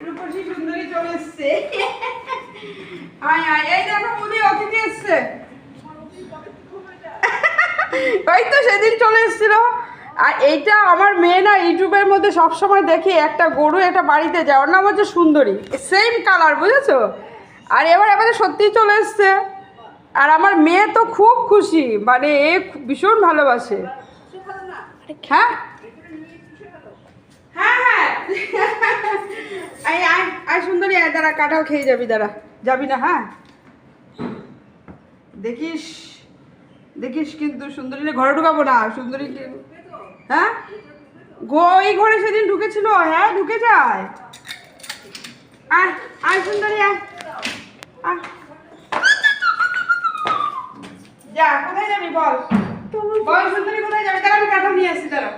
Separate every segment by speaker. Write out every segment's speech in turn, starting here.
Speaker 1: রূপসী সুন্দরী চলে এসছে। আয় আয়, এই দেখো মোদি অতিথি এসছে। ওই তো সেদিন চলে এসেছিল। আর এইটা আমার মেয়ে না ইউটিউবের মধ্যে সবসময় দেখি একটা গরু একটা বাড়িতে যায়, ওর নাম হচ্ছে সুন্দরী, সেম কালার, বুঝেছো? আর এবারে সত্যিই চলে এসছে। আর আমার মেয়ে তো খুব খুশি, মানে এ ভীষণ ভালোবাসে। হ্যাঁ হ্যাঁ হ্যাঁ, আয় আয় আয় সুন্দরী, আয়, দাঁড়া, কাঁঠাল খেয়ে যাবি, দাঁড়া, যাবি না? হ্যাঁ দেখিস দেখিস কিন্তু সুন্দরীরে ঘরে ঢুকাবো না, সুন্দরী। হ্যাঁ ওই ঘরে সেদিন ঢুকেছিল, হ্যাঁ ঢুকে যায়। আয় আয় সুন্দরী, আয় আয়। যা, কোথায় যাবি বল? বল সুন্দরী, কোথায় যাবি? দাঁড়া, আমি কাঁঠাল নিয়ে আসছি, দাঁড়া।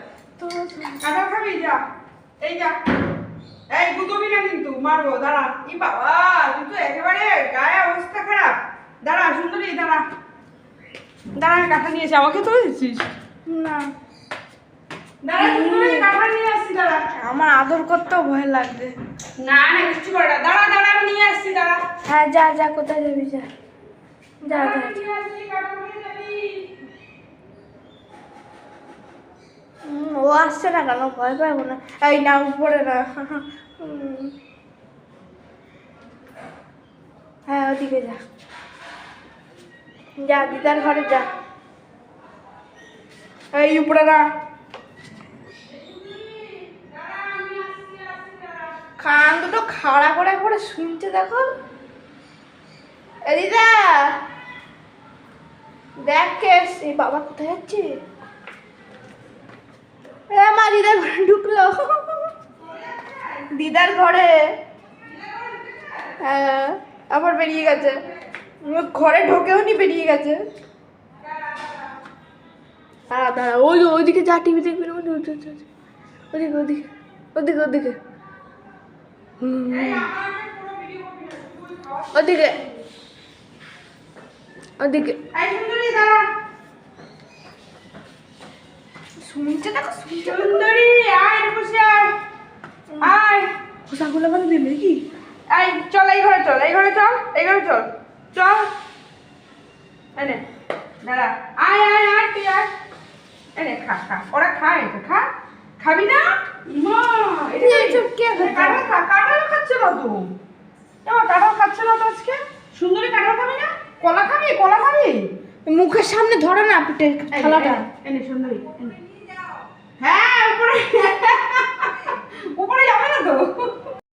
Speaker 1: কাঁঠাল খাবি? যা, এই যা, এই গুদবি না কিন্তু, মারবো, দাঁড়া। ই বাবা, তুই তো একেবারে গায়ে অবস্থা খারাপ। দাঁড়া সুন্দরী, দাঁড়া দাঁড়া, আমি কাঁঠাল নিয়ে এসে আমাকে তো দিচ্ছিস
Speaker 2: না,
Speaker 1: দাঁড়া সুন্দরী, কাঁঠাল নিয়ে আসছি, দাঁড়া।
Speaker 2: আমার আদর করতেও ভয় লাগবে।
Speaker 1: না না, কিছু করে না, দাঁড়া দাঁড়া, আমি নিয়ে আসছি, দাঁড়া।
Speaker 2: হ্যাঁ যা যা, কোথায় যাবি? যা যা যা।
Speaker 1: নিয়ে আসছি, কাঁঠাল নিয়ে যাবি।
Speaker 2: ও আসছে না কেন? ভয় পাবো না? এই না, উপরে না। হ্যাঁ ওদিকে যা, যা দিদার ঘরে যা। এই উপরে না, কান দুটো খাড়া করে করে শুনছে, দেখো। এ দিদা, দেখ কে এসছে। বাবা কোথায় যাচ্ছে? মা দিদার ঘরে ঢুকলো, দিদার ঘরে। হ্যাঁ আবার বেরিয়ে গেছে, ঘরে ঢোকেও নি, বেরিয়ে গেছে। দাঁড়া দাঁড়া, ওই ওইদিকে যা, টিভি দেখবি না, ওদিকে ওদিকে ওদিকে ওদিকে ওদিকে ওদিকে।
Speaker 1: এই সুন্দরী, দাঁড়া।
Speaker 2: শুনছে, দেখো শুনছে।
Speaker 1: সুন্দরী, আয় রূপসী, আয় আয়।
Speaker 2: খোসাগুলো মানে দিলে কি?
Speaker 1: এই চল, এই ঘরে চল, এই ঘরে চল, এই ঘরে চল, চল। এনে দাঁড়া, আয় আয় আয়, তুই আয়। এনে খা খা, ওরা খায়, এটা খা, খাবি না? মা, এটা
Speaker 2: এসব কে খাচ্ছে?
Speaker 1: কাঁঠাল খা, কাঁঠাল খাচ্ছে না তো। কাঁঠাল খাচ্ছে না তো আজকে। সুন্দরী, কাঁঠাল খাবি না? কলা খাবি? কলা খাবি?
Speaker 2: মুখের সামনে ধরে না পিঠে থালাটা।
Speaker 1: এনে সুন্দরী, এনে। হ্যাঁ উপরে, উপরে যাবে না তো।